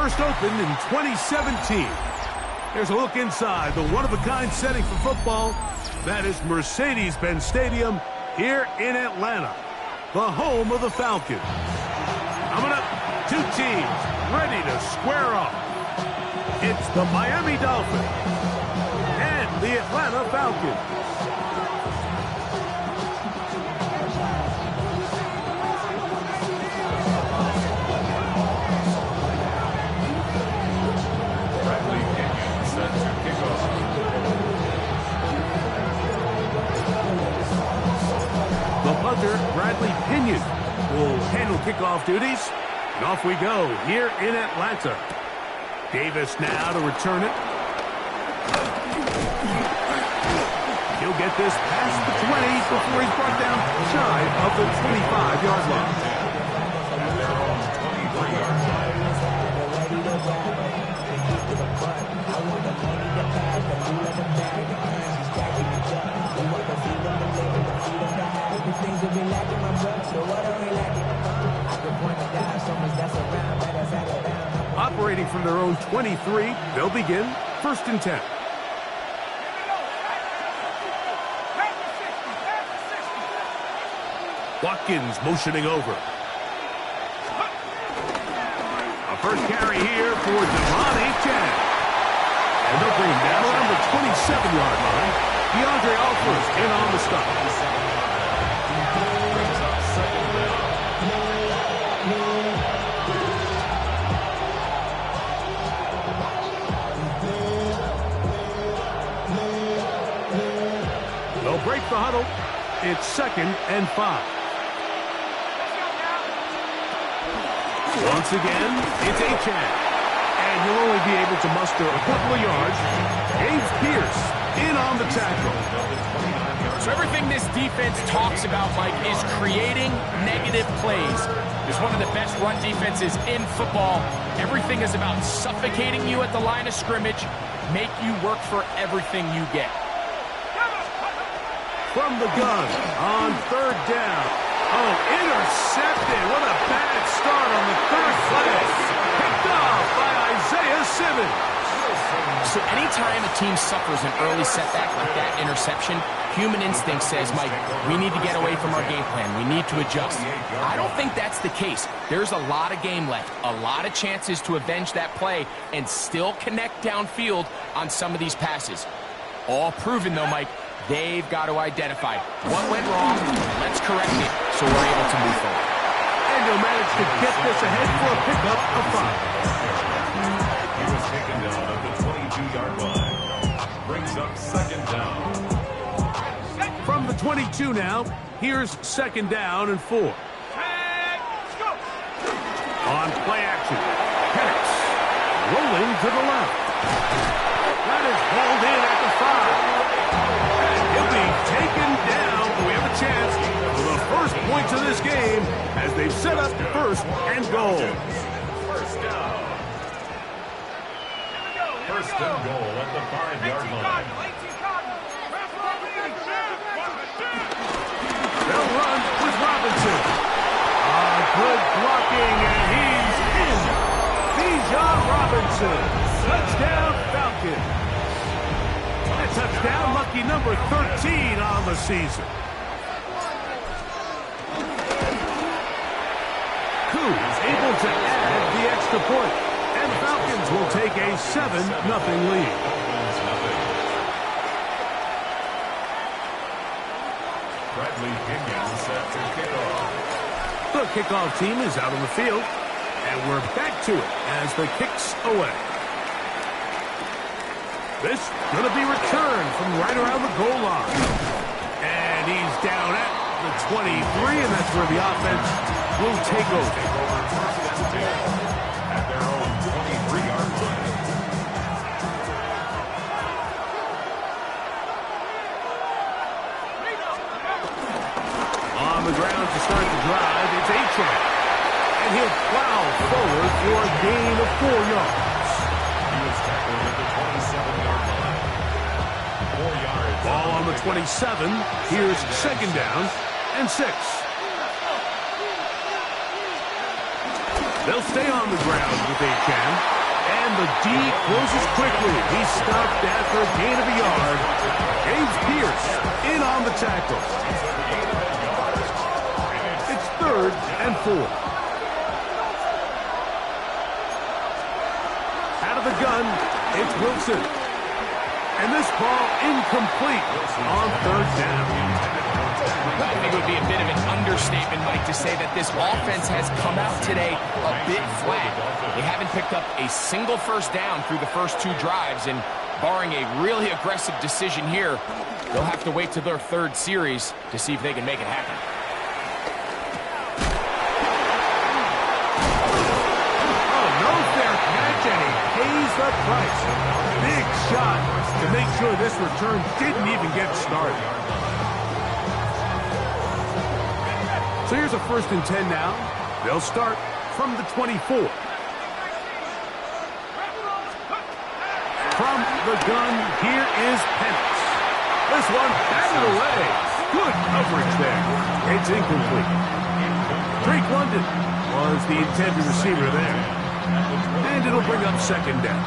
first opened in 2017. There's a look inside the one-of-a-kind setting for football. That is Mercedes-Benz Stadium here in Atlanta, the home of the Falcons. Coming up, two teams ready to square off. It's the Miami Dolphins and the Atlanta Falcons. Bradley Pinion will handle kickoff duties. And off we go here in Atlanta. Davis now to return it. He'll get this past the 20 before he's brought down shy of the 25-yard line. Operating from their own 23, they'll begin 1st and 10. Watkins motioning over. A first carry here for Devontae Chad. And they'll bring him down around the 27-yard line. DeAndre Alford in on the stop. They'll break the huddle. It's 2nd and 5. Once again, it's Achane. And he'll only be able to muster a couple of yards. James Pierce in on the tackle. So everything this defense talks about, Mike, is creating negative plays. It's one of the best run defenses in football. Everything is about suffocating you at the line of scrimmage, make you work for everything you get. From the gun on 3rd down. Oh, intercepted. What a bad start on the 3rd play. Picked off by Isaiah Simmons. So anytime a team suffers an early setback like that interception, human instinct says, Mike, we need to get away from our game plan. We need to adjust. I don't think that's the case. There's a lot of game left, a lot of chances to avenge that play and still connect downfield on some of these passes. All proven, though, Mike. They've got to identify what went wrong, let's correct it, so we're able to move forward. And they'll manage to get this ahead for a pickup of 5. He was taken down at the 22-yard line. Brings up 2nd down. From the 22 now, here's 2nd down and 4. On play action, Penix rolling to the left. That is hauled in at the 5. He'll be taken down. We have a chance for the first points of this game as they've set up 1st and goal. 1st down. 1st and goal at the 5-yard line. They'll run with Robinson. Good blocking, and he's in. Bijan Robinson. Touchdown, Falcons. A touchdown, lucky number 13 on the season. Koo is able to add the extra point, and the Falcons will take a 7-0 lead. Bradley Pinion set to kickoff. The kickoff team is out on the field, and we're back to it as the kick's away. This going to be returned from right around the goal line. And he's down at the 23, and that's where the offense will take over. At their own 23-yard line. On the ground to start the drive, it's Achane. And he'll plow forward for a gain of 4 yards. He was tackled at the 27-yard line. 4 yards. Ball on the 27. Here's 2nd down and 6. They'll stay on the ground if they can. And the D closes quickly. He's stopped after a gain of a yard. James Pierce in on the tackle. It's 3rd and 4. Out of the gun, it's Wilson. And this ball incomplete on 3rd down. I think it would be a bit of an understatement, Mike, to say that this offense has come out today a bit flat. They haven't picked up a single first down through the first 2 drives, and barring a really aggressive decision here, they'll have to wait to their 3rd series to see if they can make it happen. Oh, no fair catch, and he pays the price. Big shot to make sure this return didn't even get started. So here's a 1st and 10 now. They'll start from the 24. From the gun, here is Penix. This one batted away. Good coverage there. It's incomplete. Drake London was the intended receiver there. And it'll bring up 2nd down.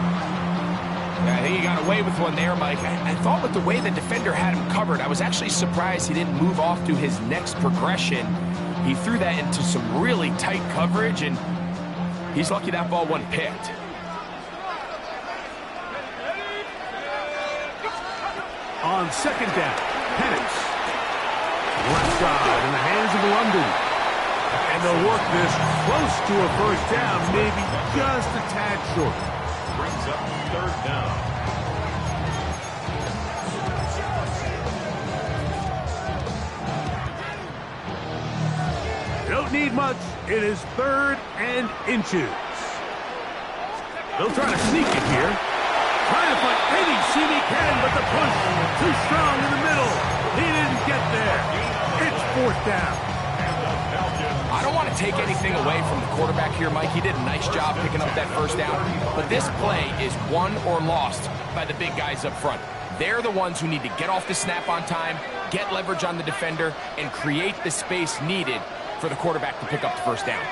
Yeah, I think he got away with one there, Mike. I thought with the way the defender had him covered, I was actually surprised he didn't move off to his next progression. He threw that into some really tight coverage, and he's lucky that ball wasn't picked. On 2nd down, Penix. Left side in the hands of London. And they'll work this close to a 1st down, maybe just a tad short. Brings up 3rd down. Don't need much. It is 3rd and inches. They'll try to sneak it here. Trying to find any seam he can, but the push too strong in the middle. He didn't get there. It's 4th down. I don't want to take anything away from the quarterback here, Mike. He did a nice job picking up that 1st down. But this play is won or lost by the big guys up front. They're the ones who need to get off the snap on time, get leverage on the defender, and create the space needed for the quarterback to pick up the 1st down.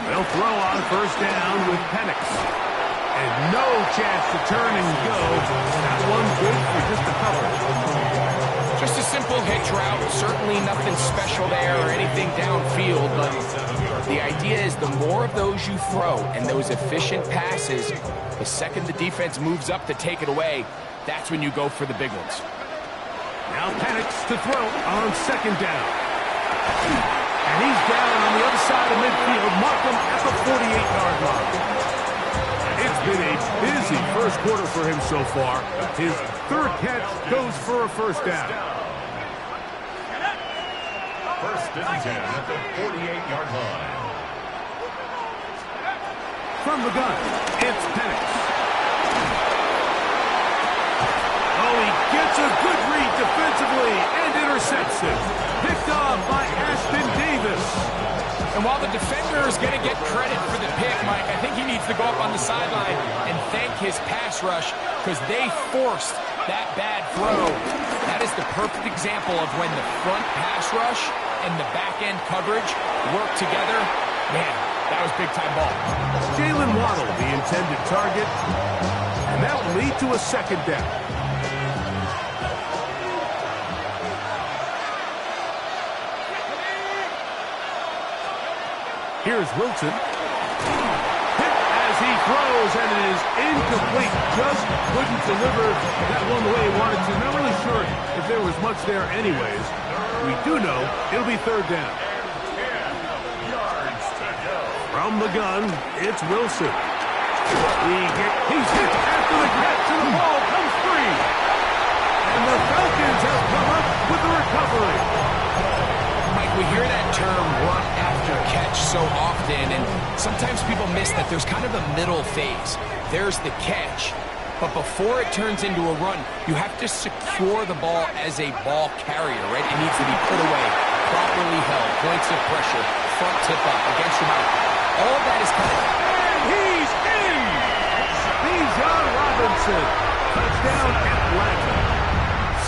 They'll throw on 1st down with Penix. And no chance to turn and go. That one's good for just a couple. Just a simple hitch route. Certainly nothing special there or anything downfield, but the idea is the more of those you throw and those efficient passes, the second the defense moves up to take it away, that's when you go for the big ones. Now Penix to throw on 2nd down. And he's down on the other side of midfield. Mark him at the 48-yard line. It's been a busy 1st quarter for him so far. His 3rd catch goes for a 1st down. 1st and 10 at the 48-yard line. From the gun, it's Penix. Oh, he gets a good read defensively and intercepts it. Picked off by Ashton Davis. And while the defender is going to get credit for the pick, Mike, I think he needs to go up on the sideline and thank his pass rush because they forced that bad throw. That is the perfect example of when the front pass rush and the back-end coverage work together. Man, that was big-time ball. Jalen Waddle, the intended target. And that will lead to a 2nd down. Here's Wilson. Hit as he throws, and it is incomplete. Just couldn't deliver that one the way he wanted to. Not really sure if there was much there anyways. We do know it'll be 3rd down. From the gun, it's Wilson. He's hit after the catch, and the ball comes free. And the Falcons have come up with the recovery. Mike, we hear that term run after catch so often, and sometimes people miss that there's kind of a middle phase. There's the catch, but before it turns into a run, you have to secure the ball as a ball carrier, right? It needs to be put away, properly held, points of pressure, front tip up, against your mouth. All of that is coming. And he's in! Bijan Robinson. Touchdown, Atlanta.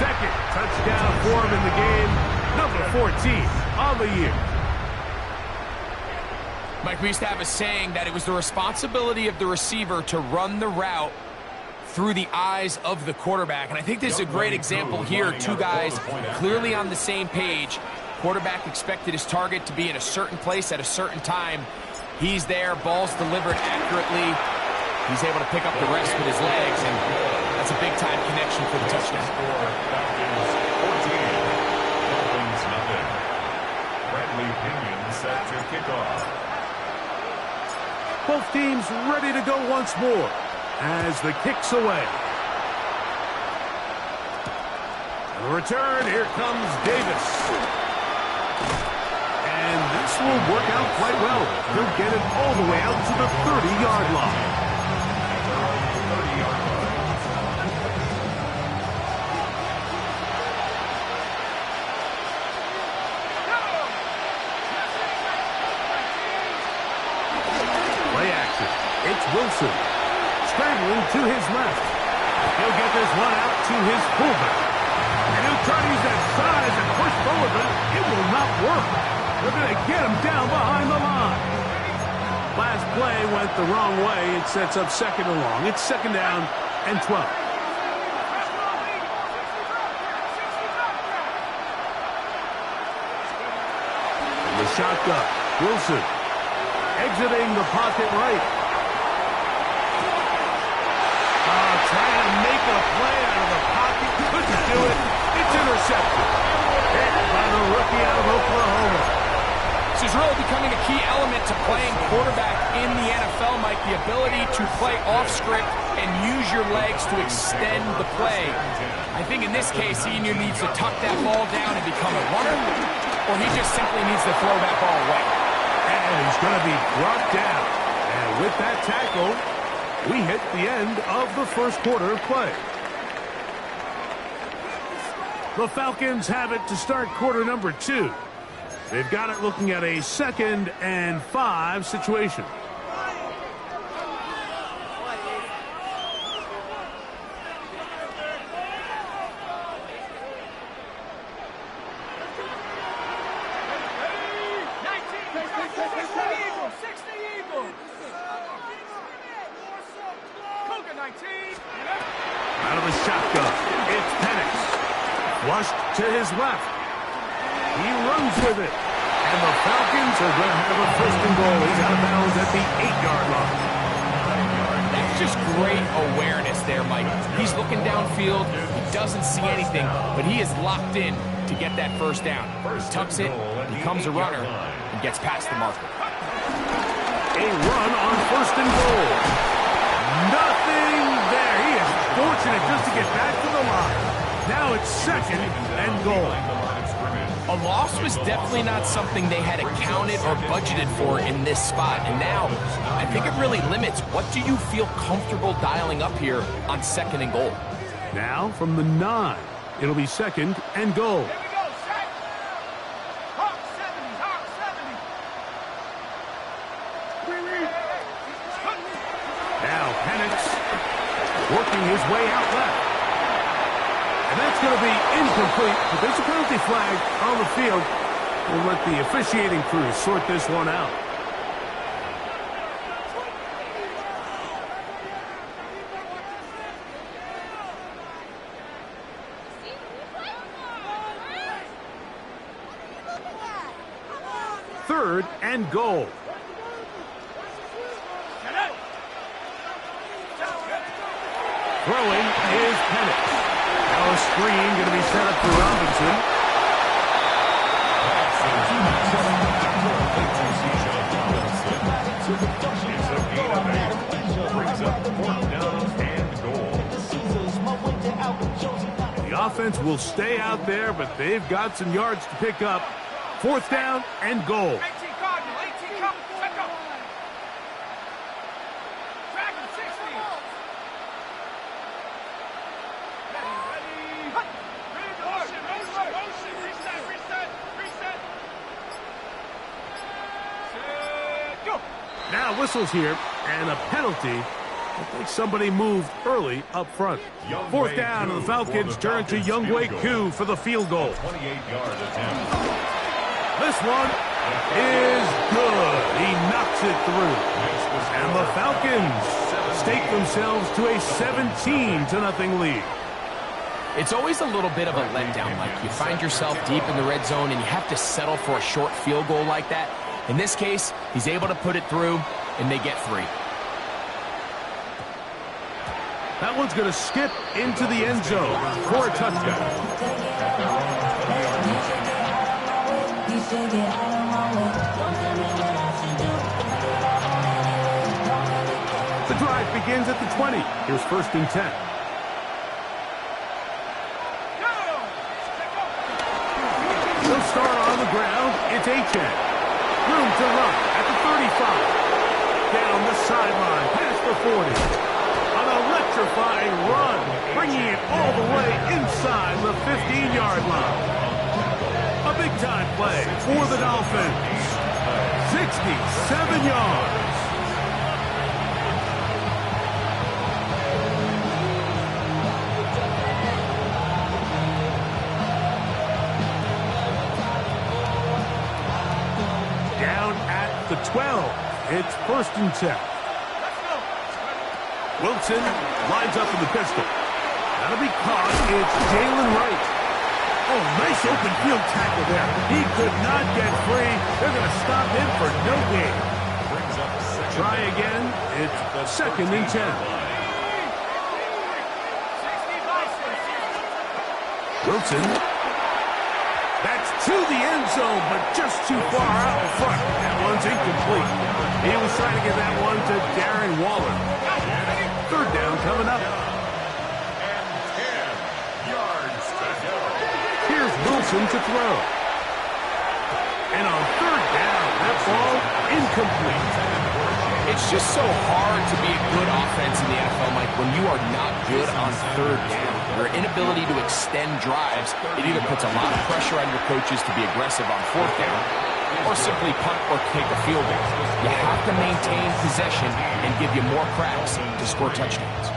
2nd touchdown for him in the game. Number 14 on the year. Mike, we used to have a saying that it was the responsibility of the receiver to run the route through the eyes of the quarterback. And I think this is a great example here. Two guys clearly on the same page. Quarterback expected his target to be in a certain place at a certain time. He's there, ball's delivered accurately. He's able to pick up the rest with his legs, and that's a big-time connection for the touchdown. Bradley Pinion set to kick off. Both teams ready to go once more as the kick's away. And the return, here comes Davis. And this will work out quite well. He'll get it all the way out to the 30-yard line. It's Wilson, scrambling to his left. He'll get this one out to his fullback. And he'll try to use that size and push forward, but it will not work. They're going to get him down behind the line. Last play went the wrong way. It sets up second and long. It's second down and 12. And the shotgun. Wilson exiting the pocket right. Trying to make a play out of the pocket. Couldn't do it. It's intercepted. Hit by the rookie out of Oklahoma. This is really becoming a key element to playing quarterback in the NFL, Mike. The ability to play off script and use your legs to extend the play. I think in this case, he either needs to tuck that ball down and become a runner, or he just simply needs to throw that ball away. And he's going to be brought down. And with that tackle, we hit the end of the first quarter of play. The Falcons have it to start quarter number 2. They've got it looking at a 2nd and 5 situation. Out of the shotgun, it's Penix. Flushed to his left. He runs with it. And the Falcons are going to have a first and goal. He's out of bounds at the 8-yard line. That's just great awareness there, Mike. He's looking downfield. He doesn't see anything, but he is locked in to get that first down. He tucks it, becomes a runner, and gets past the marker. A run on first and goal. Nothing there. He is fortunate just to get back to the line. Now it's 2nd and goal. A loss was definitely not something they had accounted or budgeted for in this spot. And now, I think it really limits what do you feel comfortable dialing up here on 2nd and goal. Now from the 9, it'll be 2nd and goal. Now Penix working his way out left. And that's going to be incomplete, but there's a penalty flag on the field. We'll let the officiating crew sort this one out. Third and goal. Throwing is Penix. Now a screen going to be set up for Robinson. Brings up 4th down and goal. The offense will stay out there, but they've got some yards to pick up. 4th down and goal. Now whistles here, and a penalty. I think somebody moved early up front. 4th down, and the Falcons turn to wk8 for the field goal. 28-yard attempt. This one is good. He knocks it through. And the Falcons stake themselves to a 17-0 lead. It's always a little bit of a letdown, Mike. You find yourself deep in the red zone and you have to settle for a short field goal like that. In this case, he's able to put it through, and they get 3. That one's going to skip into the end zone for a touchdown. The drive begins at the 20. Here's 1st and 10. They'll start on the ground. It's Achane. Room to run at the 35. Down the sideline, past the 40. An electrifying run, bringing it all the way inside the 15-yard line. A big-time play for the Dolphins. 67 yards. Down at the 12. It's 1st and 10. Wilson lines up in the pistol. That'll be caught. It's Jalen Wright. Oh, nice open field tackle there. He could not get free. They're going to stop him for no gain. Try again. It's 2nd and 10. Wilson. That's to the end zone, but just too far out in front. That one's incomplete. He was trying to get that one to Darren Waller. 3rd down coming up. Here's Wilson to throw. And on 3rd down, that ball incomplete. It's just so hard to be a good offense in the NFL, Mike, when you are not good on 3rd down. Your inability to extend drives, it either puts a lot of pressure on your coaches to be aggressive on 4th down, or simply punt or kick a field goal. You have to maintain possession and give you more cracks to score touchdowns.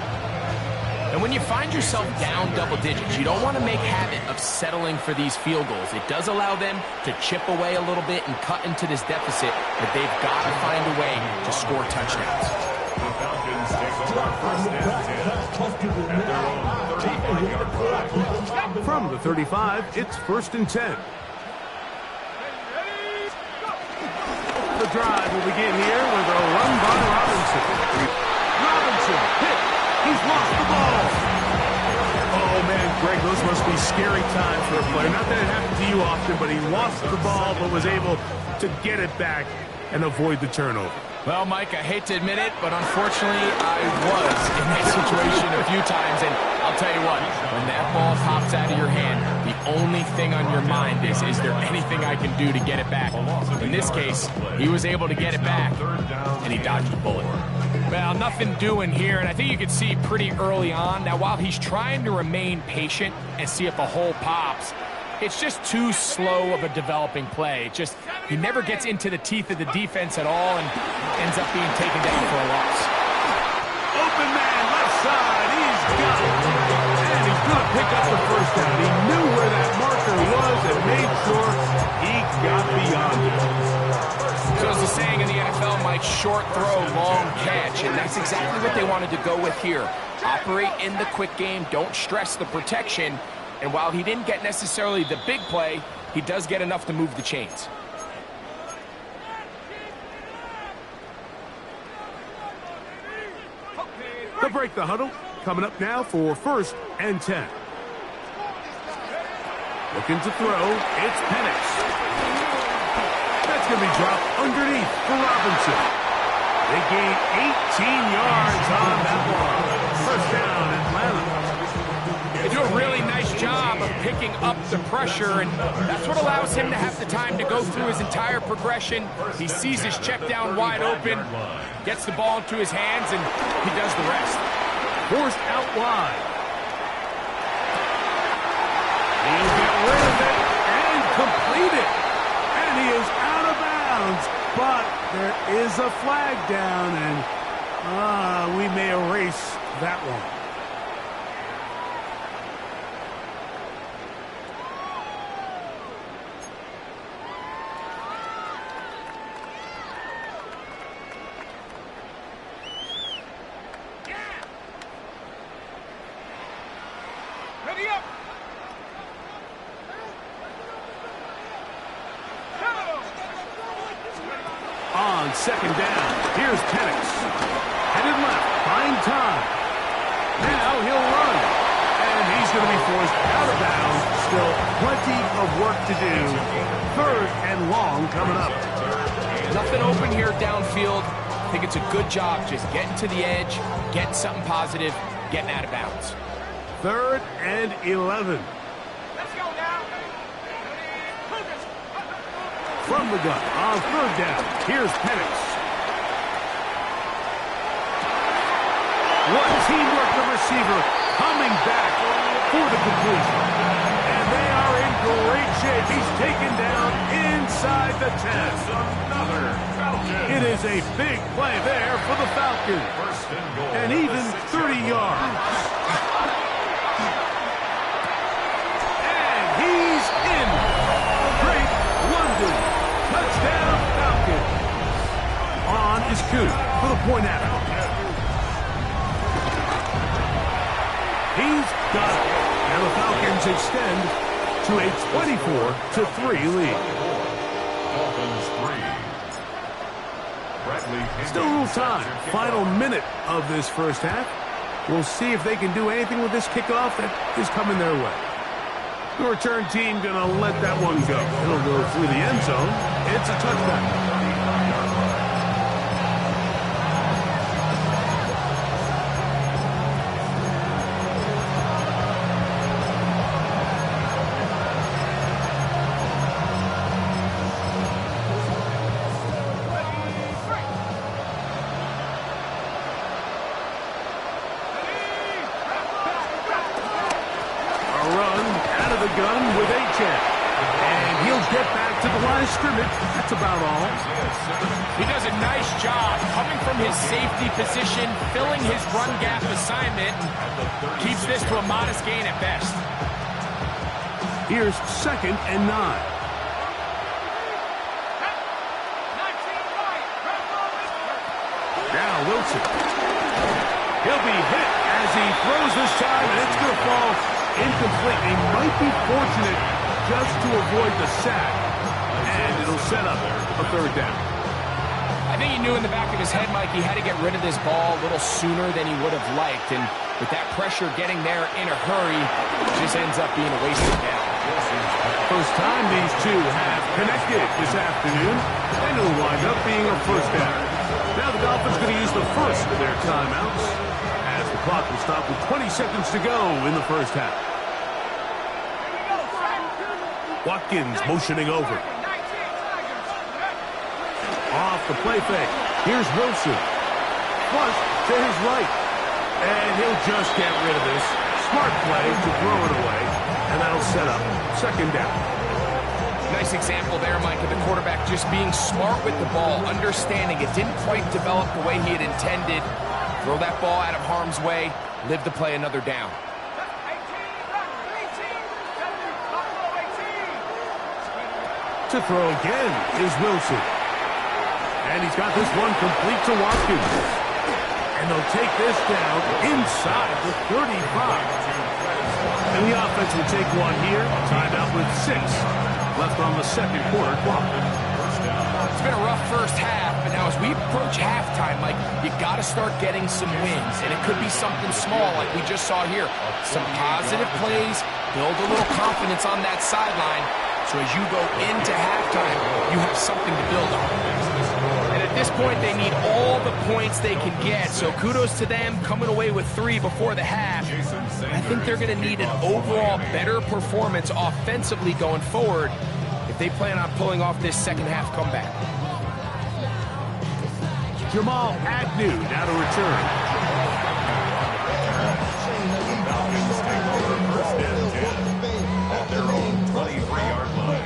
And when you find yourself down double digits, you don't want to make habit of settling for these field goals. It does allow them to chip away a little bit and cut into this deficit, but they've got to find a way to score touchdowns. The Falcons take over 1st and 10 at their own 35-yard line. From the 35, it's 1st and 10. The drive will begin here with a run by Robinson. Robinson hit. He's lost the ball. Oh, man, Greg, those must be scary times for a player. Not that it happens to you often, but he lost the ball but was able to get it back and avoid the turnover. Well, Mike, I hate to admit it, but unfortunately, I was in that situation a few times, and I'll tell you what, when that ball pops out of your hand, the only thing on your mind is there anything I can do to get it back? In this case, he was able to get it back, and he dodged the bullet. Well, nothing doing here, and I think you can see pretty early on. Now, while he's trying to remain patient and see if the hole pops, it's just too slow of a developing play. He never gets into the teeth of the defense at all and ends up being taken down for a loss. Open man, left side, he's got it. And he's going to pick up the 1st down. He knew where that marker was and made sure he got beyond it. So as the saying in the NFL, Mike, short throw, long catch, and that's exactly what they wanted to go with here. Operate in the quick game, don't stress the protection, and while he didn't get necessarily the big play, he does get enough to move the chains. They'll break the huddle. Coming up now for 1st and 10. Looking to throw. It's Penix. That's going to be dropped underneath for Robinson. They gain 18 yards on that one. 1st down, Atlanta. They do a really nice job of picking up the pressure, and that's what allows him to have the time to go through his entire progression. He sees his check down wide open, gets the ball into his hands, and he does the rest. Forced out wide. He'll get rid of it and complete it. And he is out of bounds, but there is a flag down, and we may erase that one. On second down, here's Penix. Headed left, buying time. Now he'll run. And he's going to be forced out of bounds. Still plenty of work to do. Third and long coming up. Nothing open here downfield. I think it's a good job just getting to the edge, getting something positive, getting out of bounds. Third and 11. From the gun on third down, here's Penix. What teamwork, the receiver coming back for the completion. And they are in great shape. He's taken down inside the 10. Another Falcon. It is a big play there for the Falcons. First and goal. And even 30 yards. And he's in. Great London. Touchdown Falcons. On is Coop for the point after. He's got it. And the Falcons extend to a 24-3 lead. Falcons 3. Still a little time. Final minute of this first half. We'll see if they can do anything with this kickoff that is coming their way. The return team going to let that one go. It'll go through the end zone. It's a touchback. Gun with wk8. And he'll get back to the line of scrimmage. That's about all. He does a nice job coming from his safety position, filling his run gap assignment, and keeps this to a modest gain at best. Here's second and 9. Now Wilson. He'll be hit as he throws this time, and it's going to fall incomplete. He might be fortunate just to avoid the sack, and it'll set up a third down. I think he knew in the back of his head, Mike, he had to get rid of this ball a little sooner than he would have liked, and with that pressure getting there in a hurry, it just ends up being a wasted down. First time these two have connected this afternoon, and it'll wind up being a first down. Now the Dolphins going to use the first of their timeouts, as the clock will stop with 20 seconds to go in the first half. Watkins motioning over. Off the play fake. Here's Wilson. Flush to his right. And he'll just get rid of this. Smart play to throw it away. And that'll set up second down. Nice example there, Mike, of the quarterback just being smart with the ball, understanding it didn't quite develop the way he had intended. Throw that ball out of harm's way, live to play another down. To throw again is Wilson. And he's got this one complete to Watkins. And they'll take this down inside the 35. And the offense will take one here. Timeout with 6 left on the second quarter clock. It's been a rough first half, but now as we approach halftime, Mike, you got to start getting some wins. And it could be something small like we just saw here. Some positive plays, build a little confidence on that sideline. So as you go into halftime, you have something to build on. And at this point, they need all the points they can get. So kudos to them coming away with 3 before the half. I think they're going to need an overall better performance offensively going forward if they plan on pulling off this second half comeback. Jamal Agnew now to return. Falcons take over first and 10 at their own 23-yard line.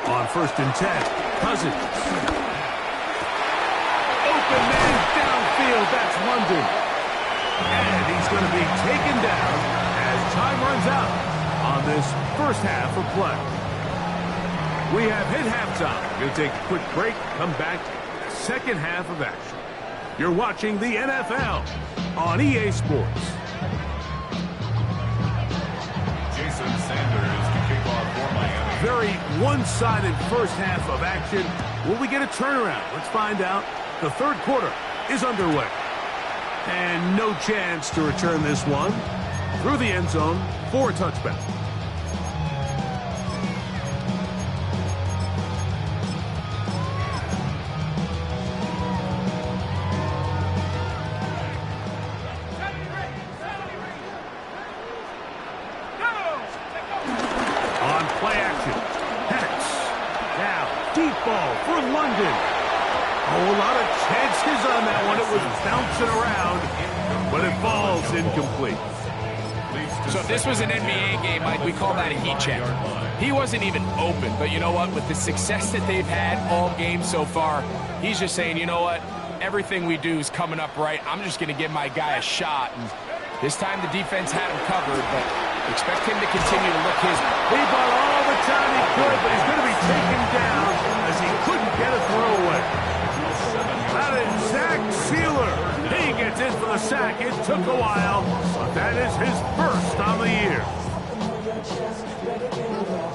On first and 10, Cousins. Open man downfield. that's London. And he's going to be taken down as time runs out on this first half of play. We have hit halftime. Going to take a quick break, come back, second half of action. You're watching the NFL on EA Sports. Jason Sanders to kick off for Miami. Very one-sided first half of action. Will we get a turnaround? Let's find out. The third quarter is underway. And no chance to return this one through the end zone for a touchback. On play action, Penix. Now, deep ball for London. Oh, a lot of chances on that one. It was bouncing around, but it falls incomplete. So if this was an NBA game, Mike, we call that a heat check. He wasn't even open, but you know what? With the success that they've had all game so far, he's just saying, you know what? Everything we do is coming up right. I'm just going to give my guy a shot. And this time the defense had him covered, but expect him to continue to look his. He bought all the time he could, but he's going to be taken down as he couldn't get a throwaway. That is Zach Sealer. He gets in for the sack. It took a while, but that is his first on the year.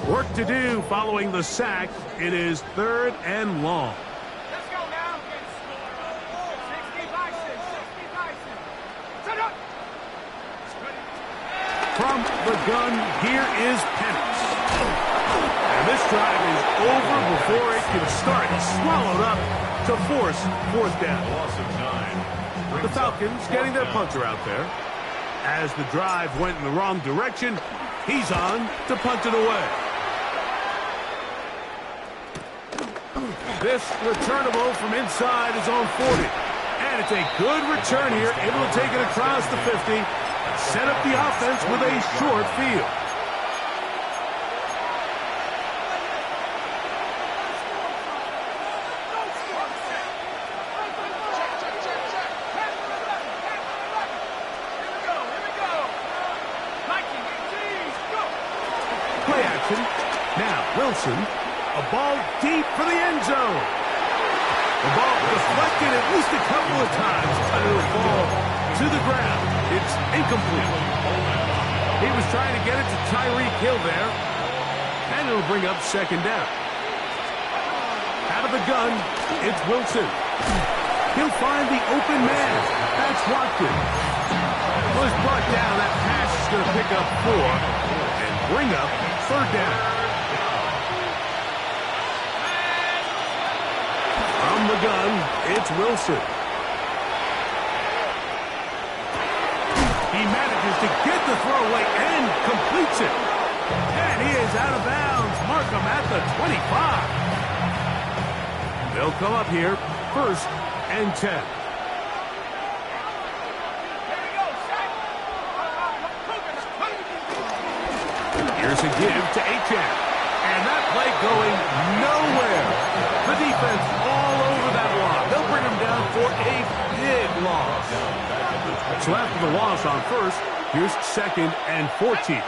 Work to do following the sack. It is 3rd and long. Let's go now. 60 by 6. Set up. From the gun, here is Penix. And this drive is over before it can start. Swallowed up to force 4th down. Loss of 9. The Falcons getting their punter out there. As the drive went in the wrong direction, he's on to punt it away. This returnable from inside his own 40. And it's a good return here, able to take it across the 50. Set up the offense with a short field. Play action. Now, Wilson. A ball deep for the end zone. The ball deflected at least a couple of times, but it'll fall to the ground. It's incomplete. He was trying to get it to Tyreek Hill there, and it'll bring up 2nd down. Out of the gun, it's Wilson. He'll find the open man. That's Watkins. Was brought down. That pass is going to pick up 4 and bring up 3rd down. From the gun, it's Wilson. He manages to get the throw away and completes it. And he is out of bounds. Mark him at the 25. They'll come up here, 1st and 10. Here's a give to Achan. And that play going nowhere. The defense all over that block. They'll bring him down for a big loss. So after the loss on 1st, here's 2nd and 14. 18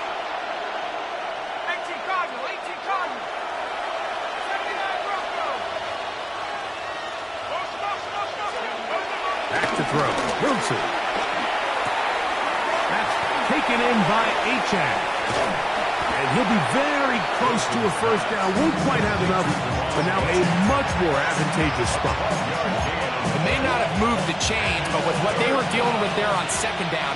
Cardinal, 18 Cardinal. 79 Rocco. Back to throw. Wilson. That's taken in by Achan. And he'll be very close to a 1st down. Won't quite have enough, but now a much more advantageous spot. It may not have moved the chains, but with what they were dealing with there on 2nd down,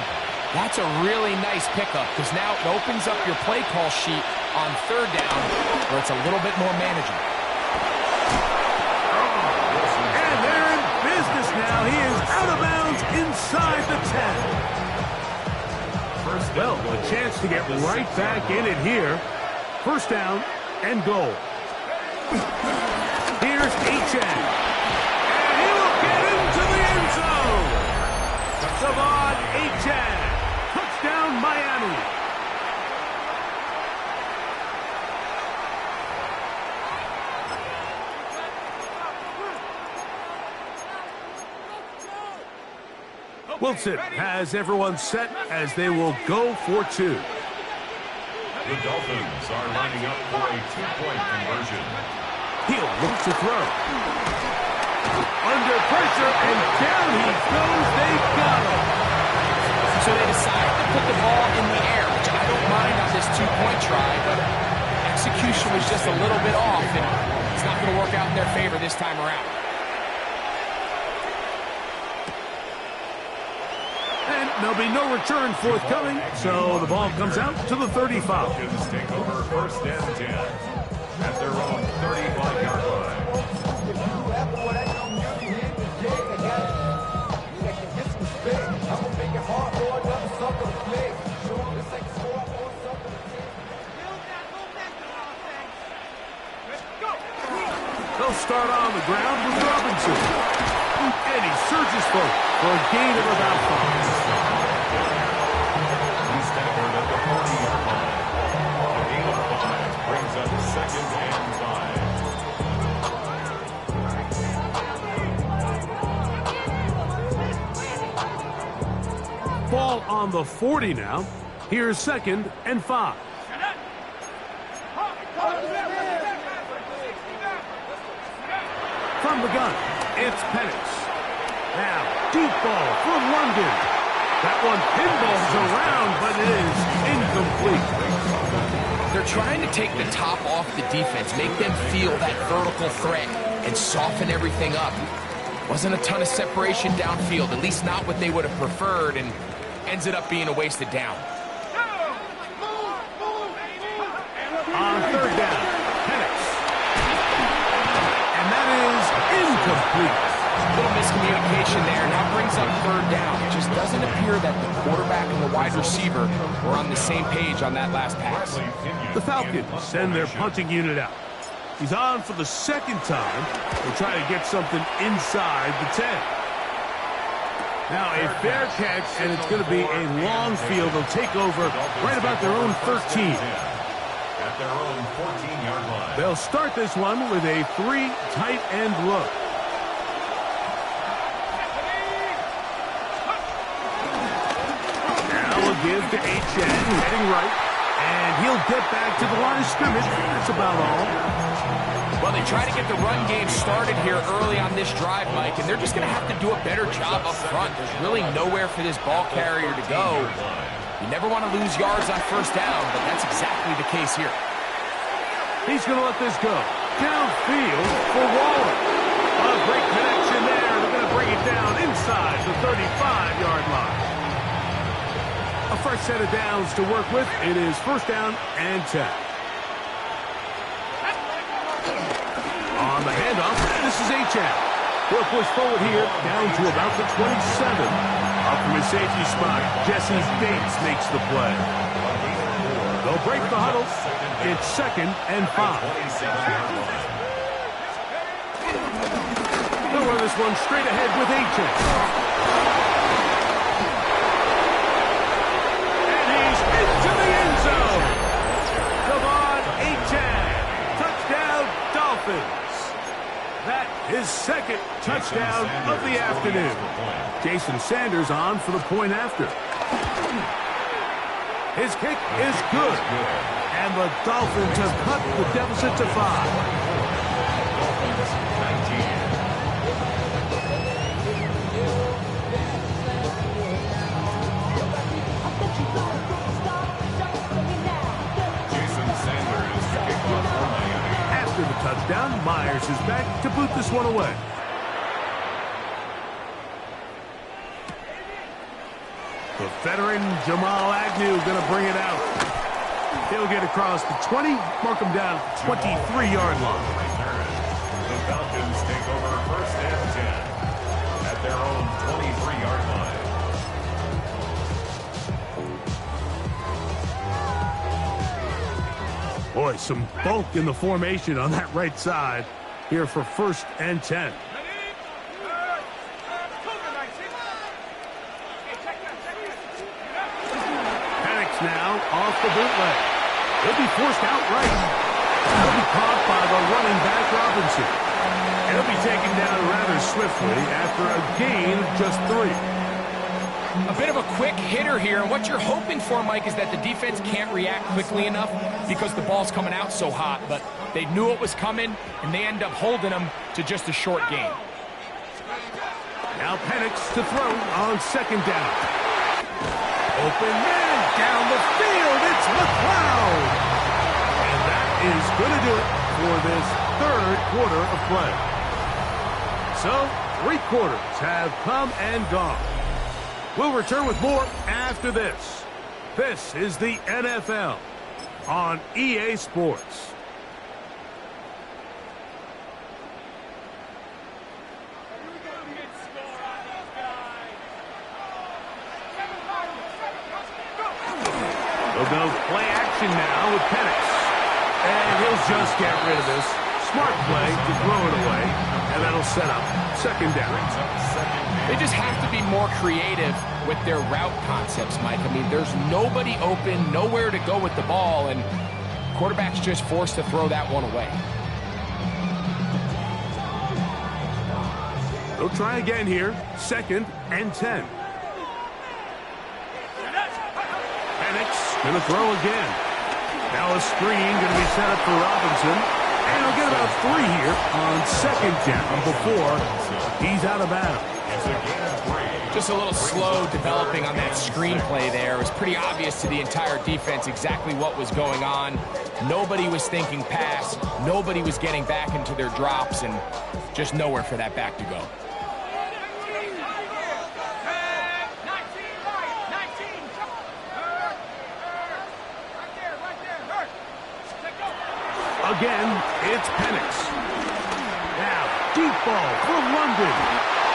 that's a really nice pickup because now it opens up your play call sheet on 3rd down where it's a little bit more manageable. And they're in business now. He is out of bounds inside the 10. Well, a chance to get right back in it here. 1st down and goal. Here's Achan. And he will get into the end zone. Savon Achan. Touchdown, Miami. Wilson has everyone set as they will go for two. The Dolphins are lining up for a two-point conversion. He'll look to throw. Under pressure, and down he goes. They've got him. So they decided to put the ball in the air, which I don't mind on this two-point try, but execution was just a little bit off, and it's not going to work out in their favor this time around. And there'll be no return forthcoming, so the ball comes out to the 35. Falcons take over first and 10 at their own 35-yard line. They'll start on the ground with Robinson. And he surges forward for a gain of about 5. He's tackled at the 40-yard line. A gain of 5 brings up second and 5. Ball on the 40 now. Here's second and 5. From the gun, it's Penix. Now, deep ball for London. That one pinballs around, but it is incomplete. They're trying to take the top off the defense, make them feel that vertical threat, and soften everything up. Wasn't a ton of separation downfield, at least not what they would have preferred, and ends it up being a wasted down. On third down, Penix. And that is incomplete. A little miscommunication there. Now brings up third down. It just doesn't appear that the quarterback and the wide receiver were on the same page on that last pass. The Falcons send their punting unit out. He's on for the second time. They'll try to get something inside the 10. Now a fair catch, and it's going to be a long field. They'll take over right about their own 13. At their own 14-yard line. They'll start this one with a 3 tight end look. Now we'll give to H.N. heading right, and he'll get back to the line of scrimmage. That's about all. Well, they try to get the run game started here early on this drive, Mike, and they're just going to have to do a better job up front. There's really nowhere for this ball carrier to go. You never want to lose yards on first down, but that's exactly the case here. He's going to let this go. Downfield for Waller. A great connection there. They're going to bring it down inside the 35-yard line. A fresh set of downs to work with. It is first down and 10. On the handoff, this is H.N. He'll push forward here down to about the 27. Up from his safety spot, Jesse Bates makes the play. They'll break the huddle. It's second and 5. They'll run this one straight ahead with H.N. And he's into the end zone. Come on, H.N. Touchdown, Dolphins. That is second touchdown of the afternoon. Jason Sanders on for the point after. His kick is good. And the Dolphins have cut the deficit to 5. Jason Sanders to kick off for Miami. After the touchdown, Myers is back to boot this one away. The veteran Jamal Agnew going to bring it out. He'll get across the 20, mark him down at the 23-yard line. The Falcons take over first and 10 at their own 23-yard line. Boy, some bulk in the formation on that right side here for first and 10. Now off the bootleg. He'll be forced out right. He'll be caught by the running back Robinson. And he'll be taken down rather swiftly after a gain of just 3. A bit of a quick hitter here, and what you're hoping for, Mike, is that the defense can't react quickly enough because the ball's coming out so hot, but they knew it was coming, and they end up holding them to just a short gain. Now Penix to throw on second down. Open man down the field. It's McLeod. And that is going to do it for this third quarter of play. So, 3 quarters have come and gone. We'll return with more after this. This is the NFL on EA Sports. We'll go play action now with Penix. And he'll just get rid of this. Smart play to throw it away. And that'll set up second down. They just have to be more creative with their route concepts, Mike. I mean, there's nobody open, nowhere to go with the ball, and quarterback's just forced to throw that one away. They'll try again here. 2nd and 10. Penix going to throw again. Now a screen going to be set up for Robinson. And he'll get about 3 here on second down before he's out of bounds. Just a little slow developing on that screenplay there. It was pretty obvious to the entire defense exactly what was going on. Nobody was thinking pass. Nobody was getting back into their drops, and just nowhere for that back to go. Again, it's Penix. Now, deep ball for London.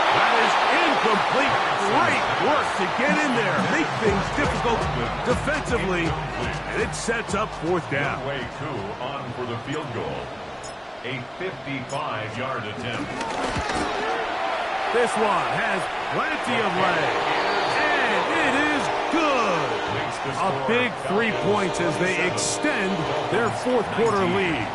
That is incomplete. Great work to get in there. Make things difficult defensively. And it sets up 4th down. wk8 on for the field goal. A 55-yard attempt. This one has plenty of leg. And it is good. A big 3 points as they extend their 4th quarter lead.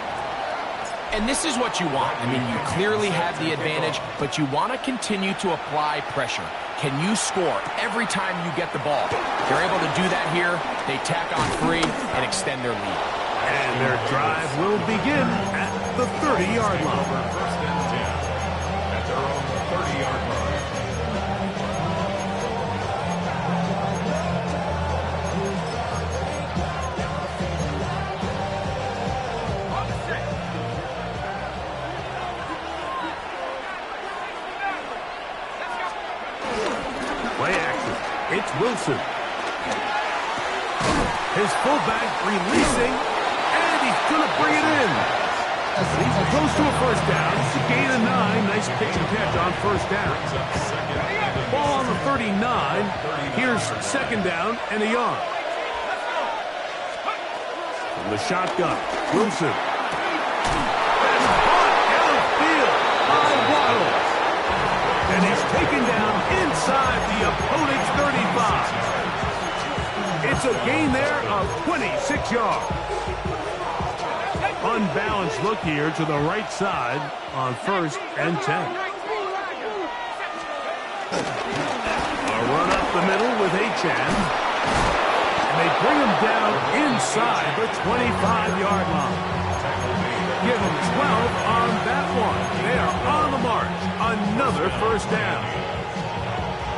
And this is what you want. I mean, you clearly have the advantage, but you want to continue to apply pressure. Can you score every time you get the ball? They're able to do that here. They tack on 3 and extend their lead. And their drive will begin at the 30-yard line. 1st and 10 at their own 30-yard line. Play action. It's Wilson. His fullback releasing, and he's going to bring it in. He's close to a 1st down. It's a gain of 9. Nice pitch and catch on 1st down. Ball on the 39. Here's 2nd down and a yard. From the shotgun, Wilson. That's caught downfield by Waddle. And he's taken down inside the opponent's 35. It's a gain there of 26 yards. Unbalanced look here to the right side on 1st and 10. A run up the middle with Achane. And they bring him down inside the 25-yard line. Give him 12 on that one. They are on the march. Another 1st down.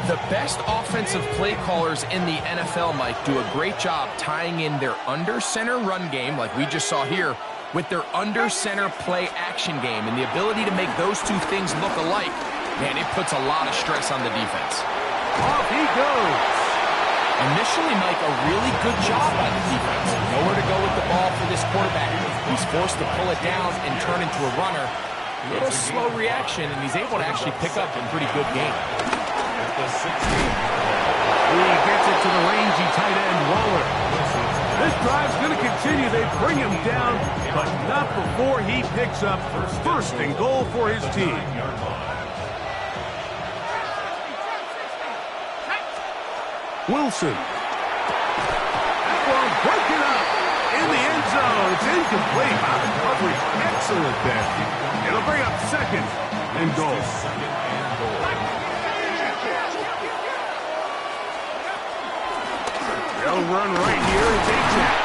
The best offensive play callers in the NFL, Mike, do a great job tying in their under-center run game, like we just saw here, with their under-center play action game. And the ability to make those 2 things look alike, man, it puts a lot of stress on the defense. Off he goes. Initially, Mike, a really good job by the defense. Nowhere to go with the ball for this quarterback. He's forced to pull it down and turn into a runner. A little slow reaction, and he's able to actually pick up a pretty good game. At the 16. He gets it to the rangy tight end, Waller. This drive's going to continue. They bring him down, but not before he picks up 1st and goal for his team. Wilson. That one broken up in the end zone. It's incomplete. Wow, the coverage excellent there. It'll bring up 2nd and goal. They'll run right here. It's A-Chat.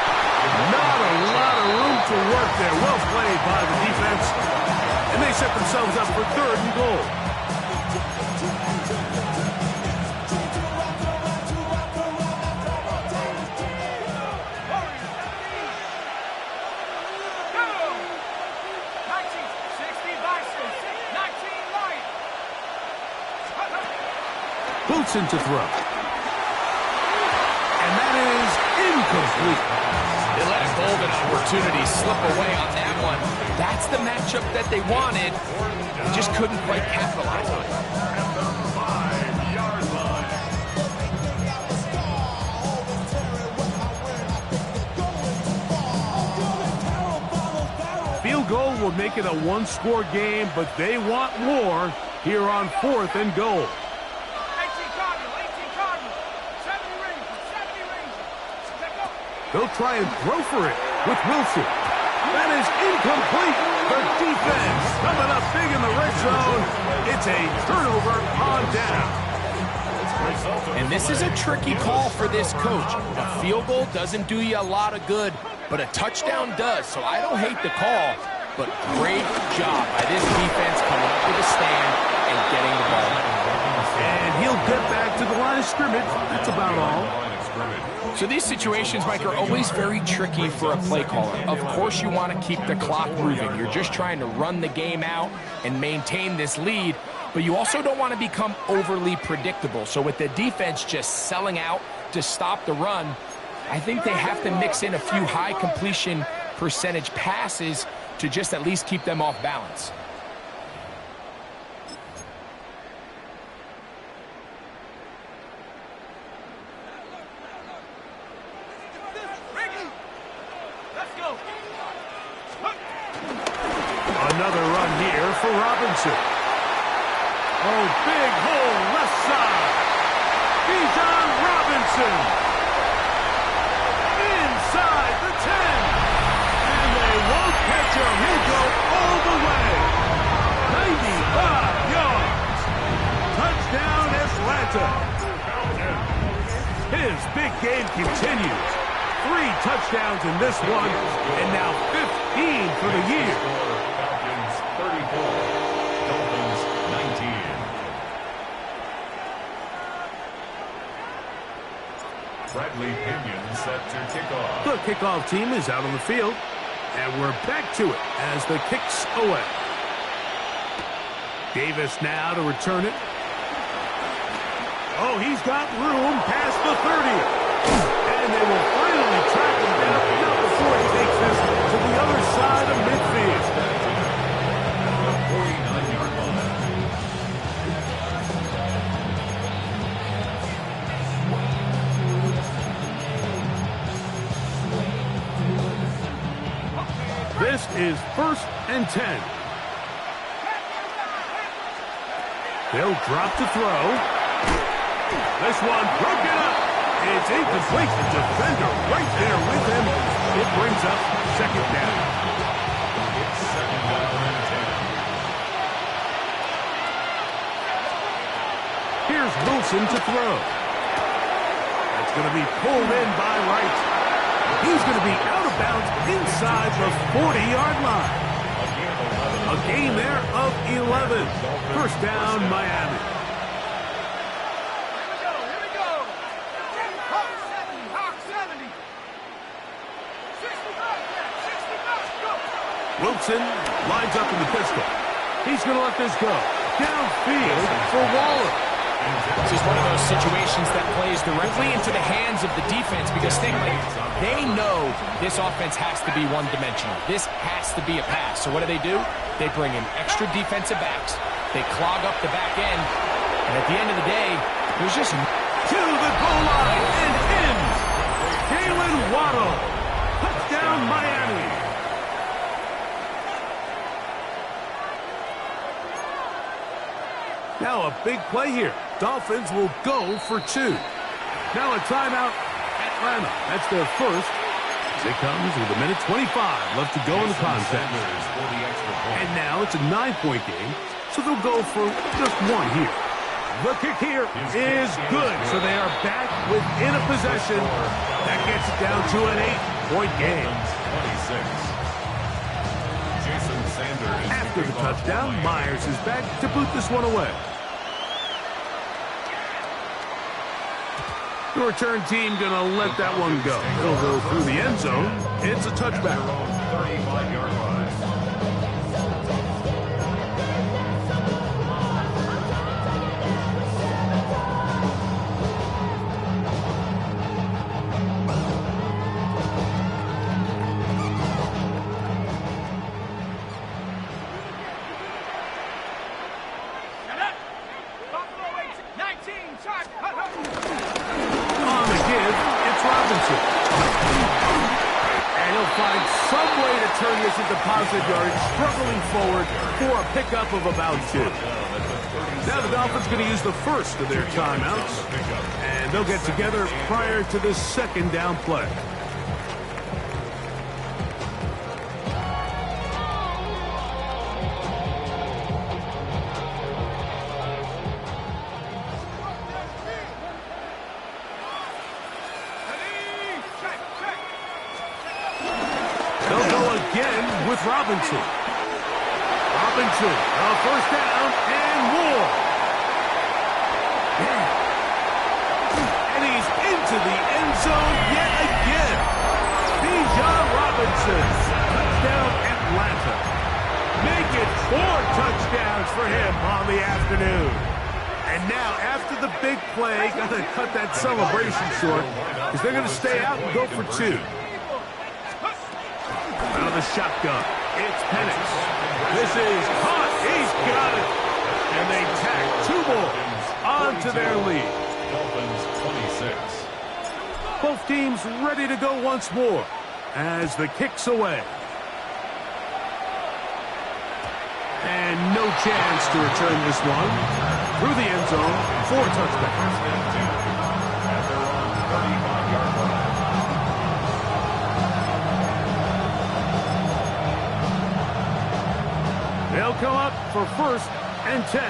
Not a lot of room to work there. Well played by the defense. And they set themselves up for 3rd and goal. Boots into throw. And that is incomplete. They let a golden opportunity slip away on that one. That's the matchup that they wanted. They just couldn't quite capitalize on it. At the 5-yard line. Field goal will make it a one-score game, but they want more here on 4th and goal. 18 Cardinal, 70 Rangers. They'll try and throw for it with Wilson. That is incomplete. The defense coming up big in the red zone. It's a turnover on down. And this is a tricky call for this coach. A field goal doesn't do you a lot of good, but a touchdown does. So I don't hate the call, but great job by this defense coming up with a stand and getting the ball. And he'll get back to the line of scrimmage. That's about all. So these situations, Mike, are always very tricky for a play caller. Of course you want to keep the clock moving. You're just trying to run the game out and maintain this lead, but you also don't want to become overly predictable. So with the defense just selling out to stop the run, I think they have to mix in a few high completion percentage passes to just at least keep them off balance. Another run here for Robinson. Oh, big hole left side. Bijan Robinson. Inside the 10. And they won't catch him. He'll go all the way. 95 yards. Touchdown, Atlanta. His big game continues. 3 touchdowns in this one, and now 15 for the year. Falcons 34, Dolphins 19. Bradley Pinion set to kick off. The kickoff team is out on the field, and we're back to it as the kick's away. Davis now to return it. Oh, he's got room past the 30. And they will finally track him down, not before he takes this to the other side of midfield. The 49-yard line. This is 1st and 10. They'll drop to throw. This one broken up. It's incomplete. The defender right there with him. It brings up 2nd down. It's 2nd down and 10. Here's Wilson to throw. That's going to be pulled in by Wright. He's going to be out of bounds inside the 40-yard line. A gain there of 11. 1st down, Miami. Wilson lines up in the pistol. He's going to let this go. Downfield for Waller. This is one of those situations that plays directly into the hands of the defense because they know this offense has to be one-dimensional. This has to be a pass. So what do? They bring in extra defensive backs. They clog up the back end. And at the end of the day, there's just... To the goal line and in. Jalen Waddle. Touchdown, Miami. Now a big play here. Dolphins will go for 2. Now a timeout, Atlanta. That's their first. As it comes with 1:25 left to go in the contest. And now it's a 9-point game, so they'll go for just 1 here. The kick here is good, so they are back within a possession. That gets it down to an 8-point game. 26. Jason Sanders. After the touchdown, Myers is back to boot this one away. The return team going to let that one go. It'll go through the end zone. It's a touchback. 35-yard line. On the give, it's Robinson. And he'll find some way to turn this into positive yardage, struggling forward for a pickup of about 2. Now the Dolphins going to use the first of their timeouts, and they'll get together prior to the second down play. They'll go again with Robinson. Robinson, first down and more. And he's into the end zone yet again. Bijan Robinson, touchdown Atlanta. Make it 4 touchdowns for him on the afternoon. And now, after the big play, got to cut that celebration short because they're going to stay out and go for 2. Out of the shotgun, it's Penix. This is caught. He's got it. And they tack 2 more onto their lead. Dolphins 26. Both teams ready to go once more as the kick's away. And no chance to return this one. Through the end zone, 4 touchdowns. At their own 35-yard line. They'll come up for 1st and 10.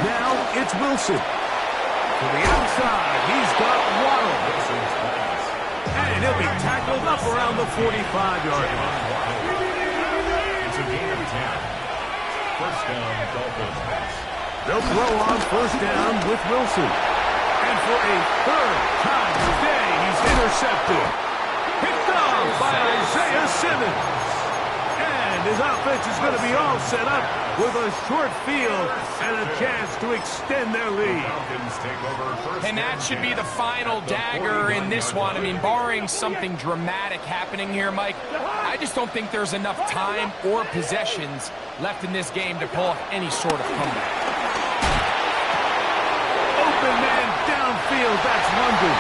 Now it's Wilson. To the outside, he's got Waddle. And he'll be tackled up around the 45-yard line. It's a gain of 10. First down, Dolphins. They'll throw on 1st down with Wilson. And for a 3rd time today, he's intercepted. Picked off by Isaiah Simmons. And his offense is going to be all set up with a short field and a chance to extend their lead. Falcons take over first. And that should be the final dagger in this one. I mean, barring something dramatic happening here, Mike, I just don't think there's enough time or possessions left in this game to pull off any sort of comeback. Open man downfield, that's London.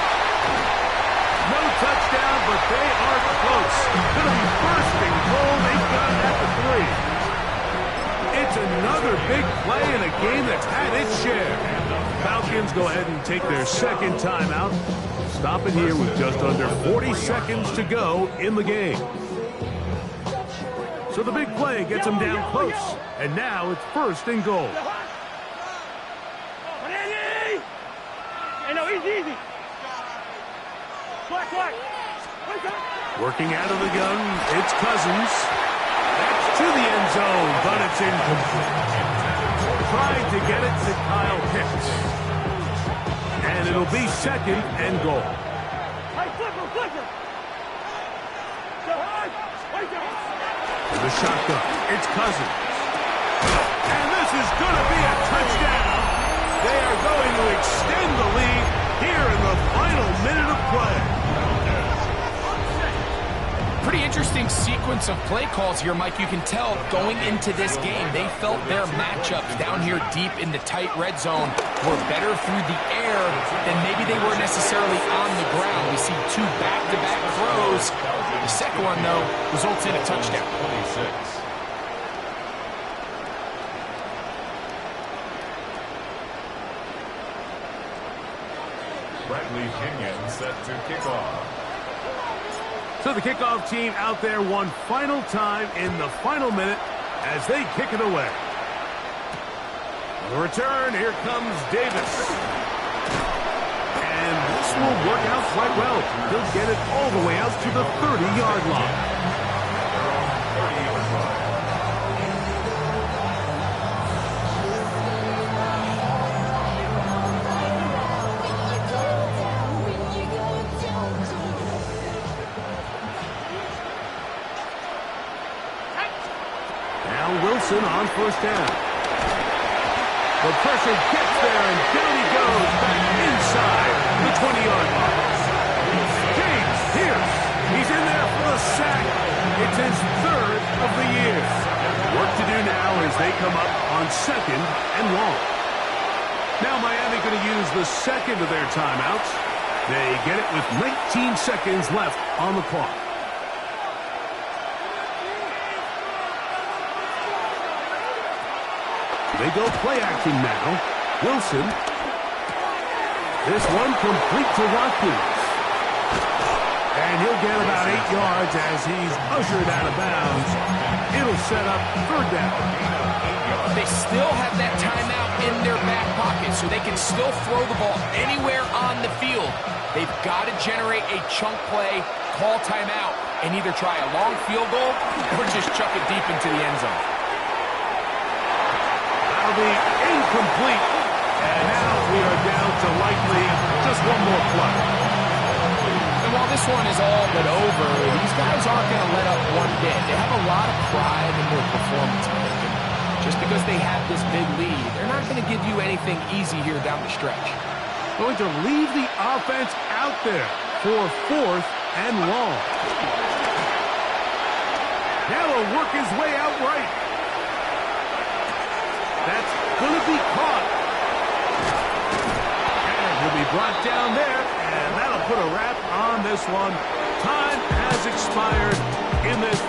No touchdown, but they are close. Going to be first and goal. They've got it at the 3. It's another big play in a game that's had its share. Falcons go ahead and take their 2nd timeout. Stop it here with just under 40 seconds to go in the game. So the big play gets them down close. And now it's 1st and goal. Easy. Working out of the gun, it's Cousins. That's to the end zone, but it's incomplete. Trying to get it to Kyle Pitts. And it'll be 2nd and goal. The shotgun, it's Cousins. And this is going to be a touchdown. They are going to extend the lead here in the final minute of play. Pretty interesting sequence of play calls here, Mike. You can tell going into this game, they felt their matchups down here deep in the tight red zone were better through the air than maybe they were necessarily on the ground. We see 2 back-to-back throws. The second one, though, results in a touchdown. 26. Bradley Kenyon set to kick off. So the kickoff team out there one final time in the final minute as they kick it away. The return, here comes Davis. And this will work out quite well. He'll get it all the way out to the 30-yard line. Wilson on first down. The pressure gets there, and down he goes back inside the 20-yard line. James Pierce, he's in there for the sack. It's his third of the year. Work to do now as they come up on second and long. Now Miami going to use the second of their timeouts. They get it with 19 seconds left on the clock. They go play action now. Wilson. This one complete to Watkins. And he'll get about 8 yards as he's ushered out of bounds. It'll set up third down. They still have that timeout in their back pocket, so they can still throw the ball anywhere on the field. They've got to generate a chunk play, call timeout, and either try a long field goal or just chuck it deep into the end zone. That'll be incomplete. And now we are down to likely just one more play. And while this one is all but over, these guys aren't going to let up one bit. They have a lot of pride in their performance. Just because they have this big lead, they're not going to give you anything easy here down the stretch. Going to leave the offense out there for fourth and long. Now he'll work his way out right. That's going to be caught. And he'll be brought down there, and that'll put a wrap on this one. Time has expired in this